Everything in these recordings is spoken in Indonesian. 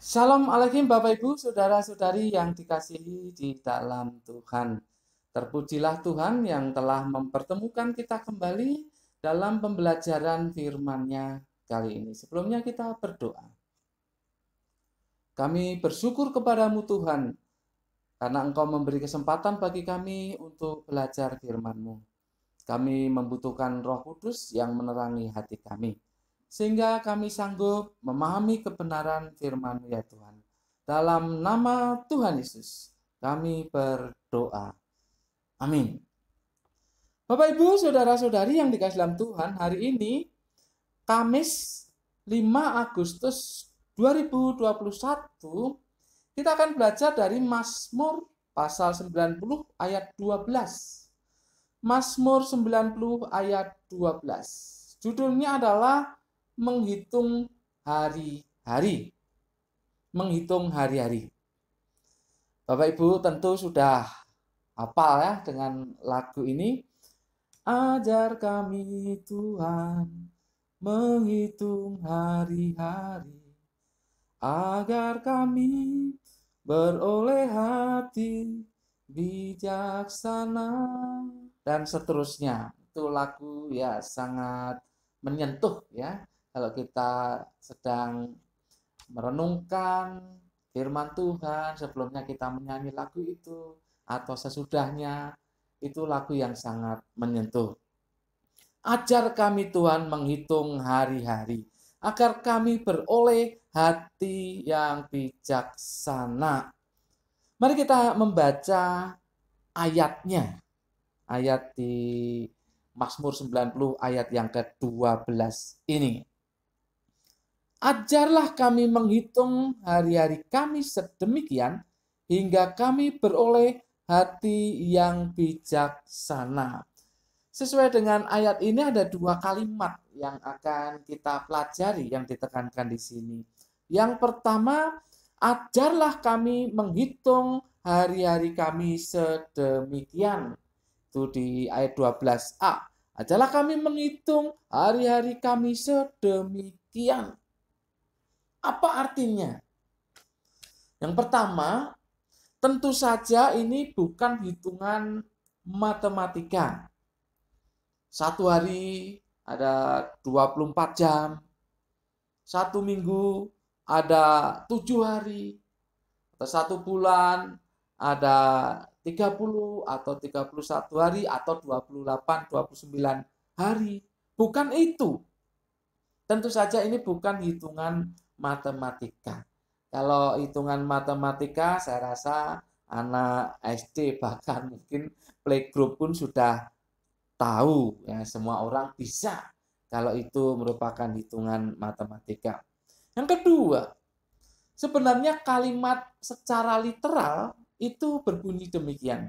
Shalom alaikum Bapak Ibu, saudara-saudari yang dikasihi di dalam Tuhan. Terpujilah Tuhan yang telah mempertemukan kita kembali dalam pembelajaran firman-Nya kali ini. Sebelumnya kita berdoa. Kami bersyukur kepadamu Tuhan, karena Engkau memberi kesempatan bagi kami untuk belajar firman-Mu. Kami membutuhkan Roh Kudus yang menerangi hati kami, sehingga kami sanggup memahami kebenaran firman-Mu ya Tuhan. Dalam nama Tuhan Yesus, kami berdoa. Amin. Bapak Ibu, saudara-saudari yang dikasihi dalam Tuhan, hari ini Kamis 5 Agustus 2021, kita akan belajar dari Mazmur pasal 90 ayat 12. Mazmur 90 ayat 12. Judulnya adalah menghitung hari-hari. Menghitung hari-hari. Bapak Ibu tentu sudah hafal ya dengan lagu ini. Ajar kami Tuhan menghitung hari-hari, agar kami beroleh hati bijaksana, dan seterusnya. Itu lagu ya sangat menyentuh ya. Kalau kita sedang merenungkan firman Tuhan, sebelumnya kita menyanyi lagu itu atau sesudahnya, itu lagu yang sangat menyentuh. Ajar kami Tuhan menghitung hari-hari, agar kami beroleh hati yang bijaksana. Mari kita membaca ayatnya. Ayat di Mazmur 90 ayat yang ke-12 ini. Ajarlah kami menghitung hari-hari kami sedemikian hingga kami beroleh hati yang bijaksana. Sesuai dengan ayat ini ada dua kalimat yang akan kita pelajari yang ditekankan di sini. Yang pertama, ajarlah kami menghitung hari-hari kami sedemikian. Itu di ayat 12a. Ajarlah kami menghitung hari-hari kami sedemikian. Apa artinya? Yang pertama, tentu saja ini bukan hitungan matematika. Satu hari ada 24 jam. Satu minggu ada 7 hari. Atau satu bulan ada 30 atau 31 hari atau 28, 29 hari. Bukan itu. Tentu saja ini bukan hitungan matematika. Kalau hitungan matematika saya rasa anak SD bahkan mungkin playgroup pun sudah tahu ya, semua orang bisa kalau itu merupakan hitungan matematika. Yang kedua, sebenarnya kalimat secara literal itu berbunyi demikian.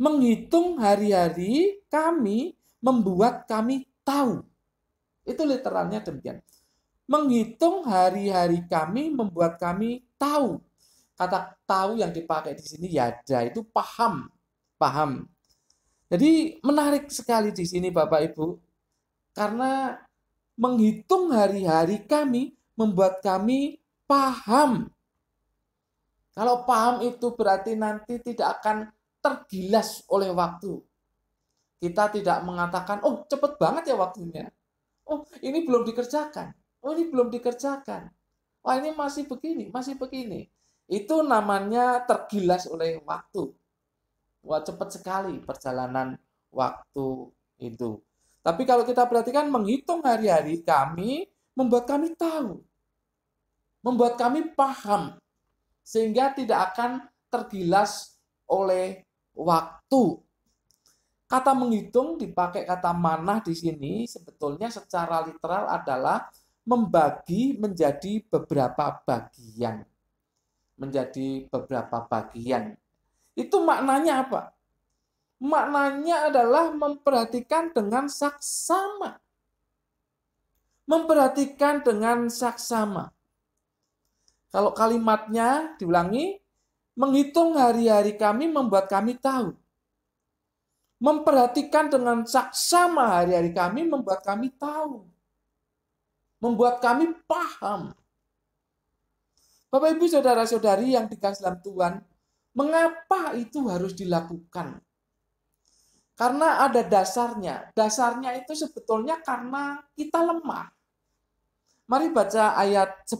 Menghitung hari-hari kami membuat kami tahu. Itu literalnya demikian. Menghitung hari-hari kami membuat kami tahu. Kata tahu yang dipakai di sini yada, itu paham. Paham. Jadi menarik sekali di sini Bapak Ibu. Karena menghitung hari-hari kami membuat kami paham. Kalau paham itu berarti nanti tidak akan tergilas oleh waktu. Kita tidak mengatakan, oh cepet banget ya waktunya. Oh ini belum dikerjakan. Oh ini belum dikerjakan. Wah ini masih begini, masih begini. Itu namanya tergilas oleh waktu. Wah cepat sekali perjalanan waktu itu. Tapi kalau kita perhatikan menghitung hari-hari kami membuat kami tahu. Membuat kami paham. Sehingga tidak akan tergilas oleh waktu. Kata menghitung dipakai kata manah di sini sebetulnya secara literal adalah membagi menjadi beberapa bagian. Menjadi beberapa bagian. Itu maknanya apa? Maknanya adalah memperhatikan dengan saksama. Memperhatikan dengan saksama. Kalau kalimatnya diulangi, menghitung hari-hari kami membuat kami tahu. Memperhatikan dengan saksama hari-hari kami membuat kami tahu. Membuat kami paham. Bapak Ibu saudara-saudari yang dikasihi dalam Tuhan, mengapa itu harus dilakukan? Karena ada dasarnya. Dasarnya itu sebetulnya karena kita lemah. Mari baca ayat 10.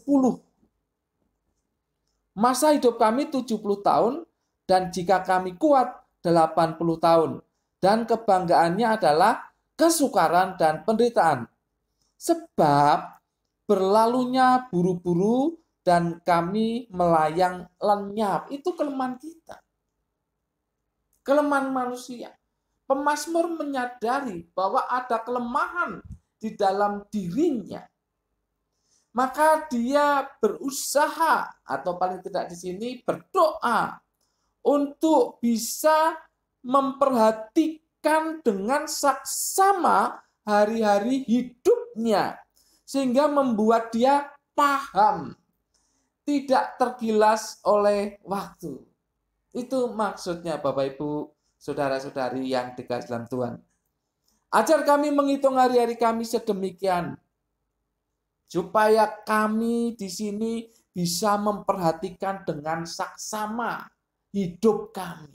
Masa hidup kami 70 tahun, dan jika kami kuat 80 tahun. Dan kebanggaannya adalah kesukaran dan penderitaan. Sebab berlalunya buru-buru dan kami melayang lenyap. Itu kelemahan kita. Kelemahan manusia. Pemazmur menyadari bahwa ada kelemahan di dalam dirinya. Maka dia berusaha, atau paling tidak di sini berdoa, untuk bisa memperhatikan dengan saksama hari-hari hidupnya. Sehingga membuat dia paham, tidak tergilas oleh waktu. Itu maksudnya Bapak Ibu, saudara-saudari yang dikasihi dalam Tuhan. Ajar kami menghitung hari-hari kami sedemikian, supaya kami di sini bisa memperhatikan dengan saksama hidup kami.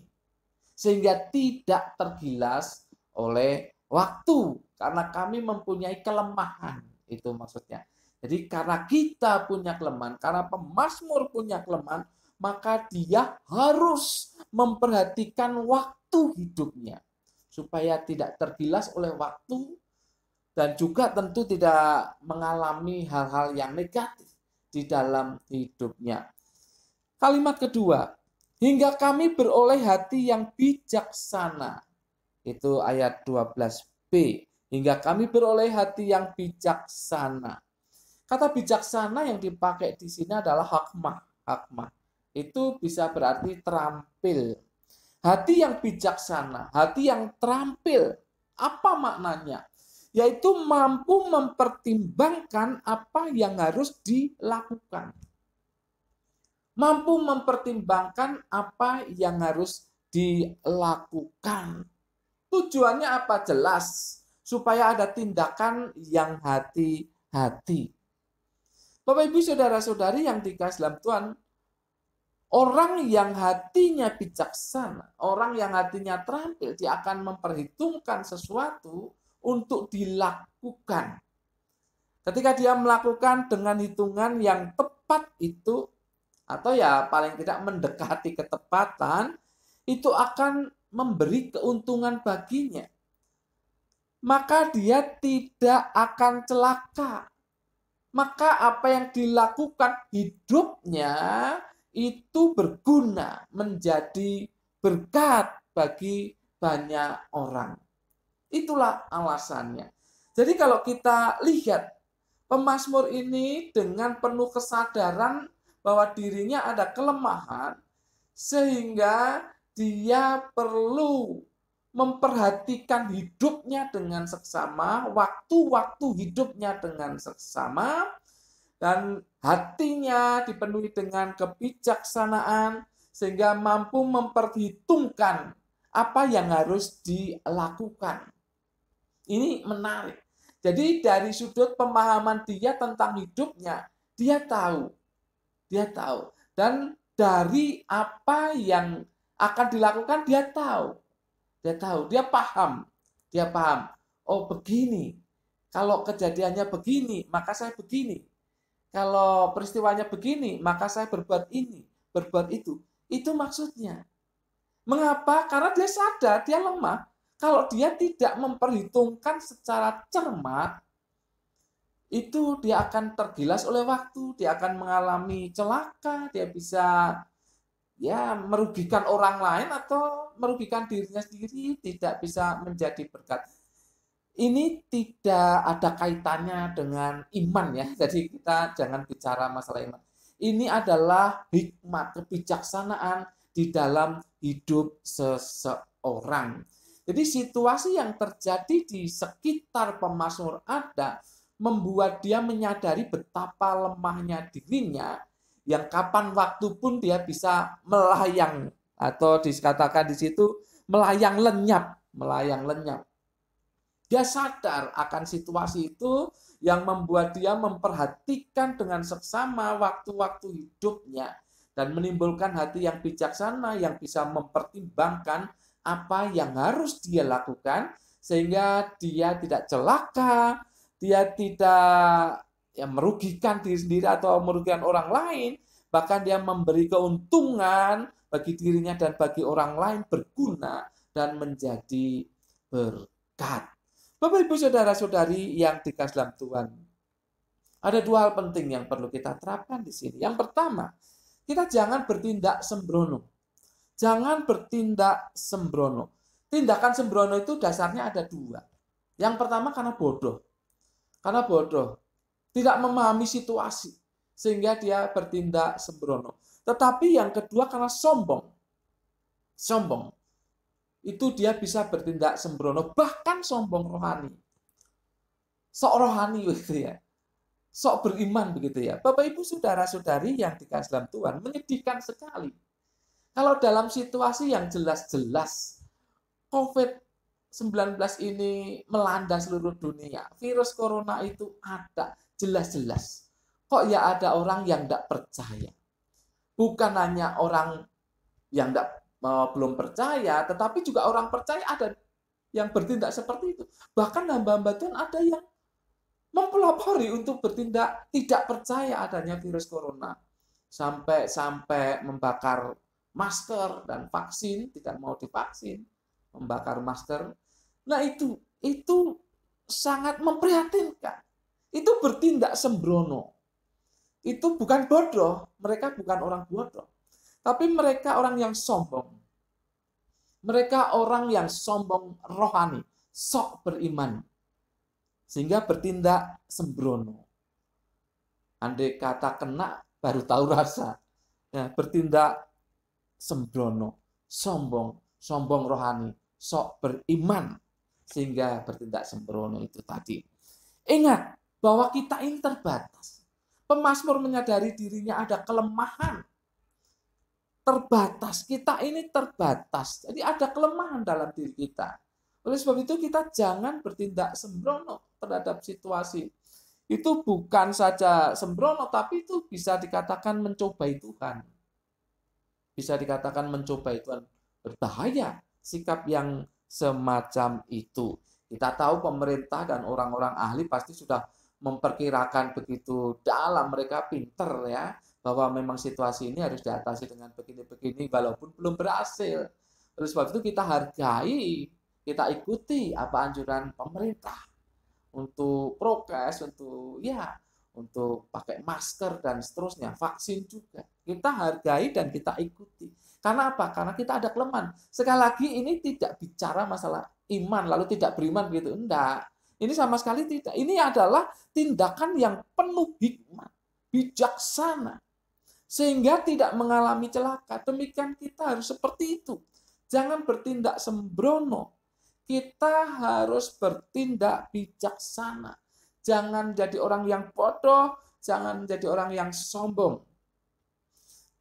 Sehingga tidak tergilas oleh waktu. Karena kami mempunyai kelemahan. Itu maksudnya. Jadi karena kita punya kelemahan, karena pemazmur punya kelemahan, maka dia harus memperhatikan waktu hidupnya. Supaya tidak tergilas oleh waktu, dan juga tentu tidak mengalami hal-hal yang negatif di dalam hidupnya. Kalimat kedua, hingga kami beroleh hati yang bijaksana. Itu ayat 12b. Hingga kami beroleh hati yang bijaksana. Kata bijaksana yang dipakai di sini adalah hakmah. Hakmah itu bisa berarti terampil. Hati yang bijaksana, hati yang terampil. Apa maknanya? Yaitu mampu mempertimbangkan apa yang harus dilakukan. Mampu mempertimbangkan apa yang harus dilakukan. Tujuannya apa? Jelas. Supaya ada tindakan yang hati-hati. Bapak Ibu saudara-saudari yang dikasihi dalam Tuhan, orang yang hatinya bijaksana, orang yang hatinya terampil, dia akan memperhitungkan sesuatu untuk dilakukan. Ketika dia melakukan dengan hitungan yang tepat itu, atau ya paling tidak mendekati ketepatan, itu akan memberi keuntungan baginya. Maka dia tidak akan celaka. Maka apa yang dilakukan hidupnya itu berguna, menjadi berkat bagi banyak orang. Itulah alasannya. Jadi kalau kita lihat pemazmur ini dengan penuh kesadaran bahwa dirinya ada kelemahan, sehingga dia perlu memperhatikan hidupnya dengan seksama, waktu-waktu hidupnya dengan seksama, dan hatinya dipenuhi dengan kebijaksanaan, sehingga mampu memperhitungkan apa yang harus dilakukan. Ini menarik. Jadi dari sudut pemahaman dia tentang hidupnya, dia tahu. Dan dari apa yang akan dilakukan, dia tahu. Dia paham. Oh begini, kalau kejadiannya begini, maka saya begini. Kalau peristiwanya begini, maka saya berbuat ini, berbuat itu. Itu maksudnya. Mengapa? Karena dia sadar, dia lemah. Kalau dia tidak memperhitungkan secara cermat, itu dia akan tergilas oleh waktu, dia akan mengalami celaka, dia bisa merugikan orang lain atau merugikan dirinya sendiri, tidak bisa menjadi berkat. Ini tidak ada kaitannya dengan iman ya. Jadi kita jangan bicara masalah iman. Ini adalah hikmat, kebijaksanaan di dalam hidup seseorang. Jadi situasi yang terjadi di sekitar pemazmur ada membuat dia menyadari betapa lemahnya dirinya, yang kapan waktu pun dia bisa melayang, atau dikatakan di situ melayang lenyap. Dia sadar akan situasi itu yang membuat dia memperhatikan dengan seksama waktu-waktu hidupnya dan menimbulkan hati yang bijaksana yang bisa mempertimbangkan apa yang harus dia lakukan sehingga dia tidak celaka, dia tidak merugikan diri sendiri atau merugikan orang lain, bahkan dia memberi keuntungan bagi dirinya dan bagi orang lain, berguna dan menjadi berkat. Bapak, Ibu, Saudara-saudari yang dikasihi dalam Tuhan, ada dua hal penting yang perlu kita terapkan di sini. Yang pertama, kita jangan bertindak sembrono. Jangan bertindak sembrono. Tindakan sembrono itu dasarnya ada dua. Yang pertama karena bodoh. Karena bodoh. Tidak memahami situasi. Sehingga dia bertindak sembrono. Tetapi yang kedua karena sombong. Sombong. Itu dia bisa bertindak sembrono, bahkan sombong rohani. Sok rohani begitu ya. Sok beriman begitu ya. Bapak, Ibu, Saudara-saudari yang dikasihi dalam Tuhan, menyedihkan sekali. Kalau dalam situasi yang jelas-jelas COVID-19 ini melanda seluruh dunia, virus corona itu ada jelas-jelas. Kok ya ada orang yang tidak percaya? Bukan hanya orang yang belum percaya, tetapi juga orang percaya ada yang bertindak seperti itu. Bahkan hamba-hamba Tuhan ada yang mempelopori untuk bertindak tidak percaya adanya virus corona. Sampai membakar masker dan vaksin, tidak mau divaksin, membakar masker. Nah itu sangat memprihatinkan. Itu bertindak sembrono. Itu bukan bodoh, mereka bukan orang bodoh. Tapi mereka orang yang sombong. Mereka orang yang sombong rohani, sok beriman. Sehingga bertindak sembrono. Andai kata kena, baru tahu rasa. Ya, bertindak sembrono, sombong rohani, sok beriman. Sehingga bertindak sembrono itu tadi. Ingat bahwa kita ini terbatas. Pemazmur menyadari dirinya ada kelemahan. Terbatas, kita ini terbatas. Jadi ada kelemahan dalam diri kita. Oleh sebab itu kita jangan bertindak sembrono terhadap situasi. Itu bukan saja sembrono, tapi itu bisa dikatakan mencobai Tuhan. Bisa dikatakan mencobai Tuhan. Berbahaya sikap yang semacam itu. Kita tahu pemerintah dan orang-orang ahli pasti sudah memperkirakan begitu dalam, mereka pinter ya, bahwa memang situasi ini harus diatasi dengan begini-begini walaupun belum berhasil. Oleh sebab itu kita hargai, kita ikuti apa anjuran pemerintah untuk prokes, untuk pakai masker dan seterusnya, vaksin juga. Kita hargai dan kita ikuti. Karena apa? Karena kita ada kelemahan. Sekali lagi ini tidak bicara masalah iman lalu tidak beriman gitu. Enggak. Ini sama sekali tidak. Ini adalah tindakan yang penuh hikmat, bijaksana, sehingga tidak mengalami celaka. Demikian kita harus seperti itu. Jangan bertindak sembrono. Kita harus bertindak bijaksana. Jangan jadi orang yang bodoh, jangan jadi orang yang sombong.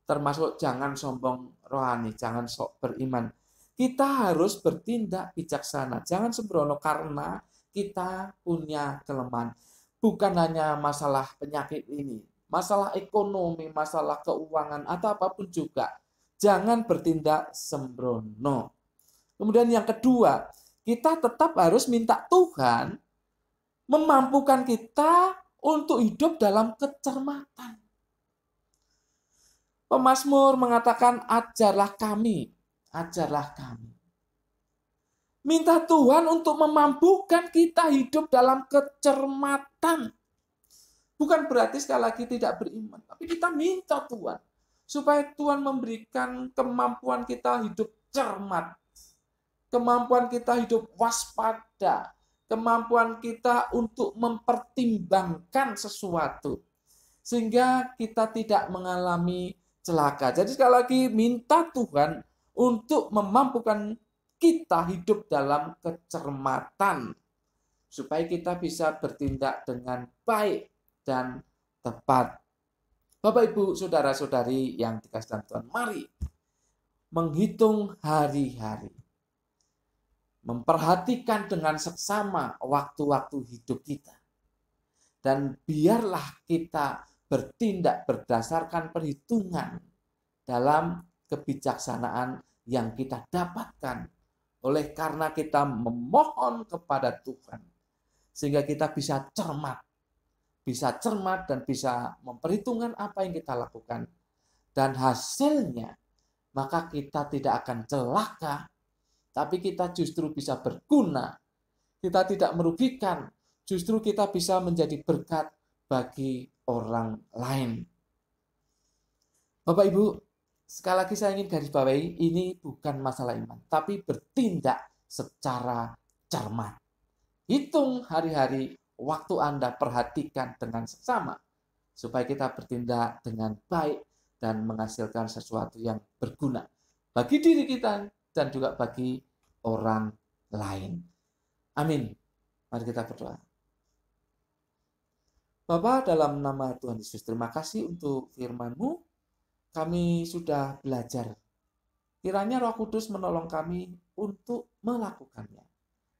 Termasuk jangan sombong rohani, jangan sok beriman. Kita harus bertindak bijaksana. Jangan sembrono karena kita punya kelemahan. Bukan hanya masalah penyakit ini, masalah ekonomi, masalah keuangan, atau apapun juga. Jangan bertindak sembrono. Kemudian yang kedua, kita tetap harus minta Tuhan memampukan kita untuk hidup dalam kecermatan. Pemazmur mengatakan, ajarlah kami, ajarlah kami. Minta Tuhan untuk memampukan kita hidup dalam kecermatan. Bukan berarti sekali lagi tidak beriman, tapi kita minta Tuhan supaya Tuhan memberikan kemampuan kita hidup cermat, kemampuan kita hidup waspada, kemampuan kita untuk mempertimbangkan sesuatu sehingga kita tidak mengalami celaka. Jadi sekali lagi minta Tuhan untuk memampukan kita hidup dalam kecermatan supaya kita bisa bertindak dengan baik dan tepat. Bapak, Ibu, Saudara-saudari yang dikasihi Tuhan, mari menghitung hari-hari. memperhatikan dengan seksama waktu-waktu hidup kita. Dan biarlah kita bertindak berdasarkan perhitungan dalam kebijaksanaan yang kita dapatkan oleh karena kita memohon kepada Tuhan. Sehingga kita bisa cermat dan bisa memperhitungkan apa yang kita lakukan. Dan hasilnya, maka kita tidak akan celaka, tapi kita justru bisa berguna. Kita tidak merugikan, justru kita bisa menjadi berkat bagi orang lain. Bapak Ibu, sekali lagi saya ingin garis bawahi, ini bukan masalah iman, tapi bertindak secara cermat. Hitung hari-hari waktu Anda, perhatikan dengan seksama, supaya kita bertindak dengan baik dan menghasilkan sesuatu yang berguna bagi diri kita dan juga bagi orang lain. Amin. Mari kita berdoa. Bapa, dalam nama Tuhan Yesus, terima kasih untuk firman-Mu. Kami sudah belajar. Kiranya Roh Kudus menolong kami untuk melakukannya.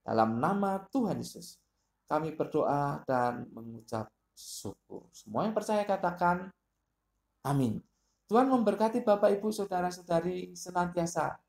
Dalam nama Tuhan Yesus, kami berdoa dan mengucap syukur. Semua yang percaya katakan amin. Tuhan memberkati Bapak, Ibu, Saudara-saudari senantiasa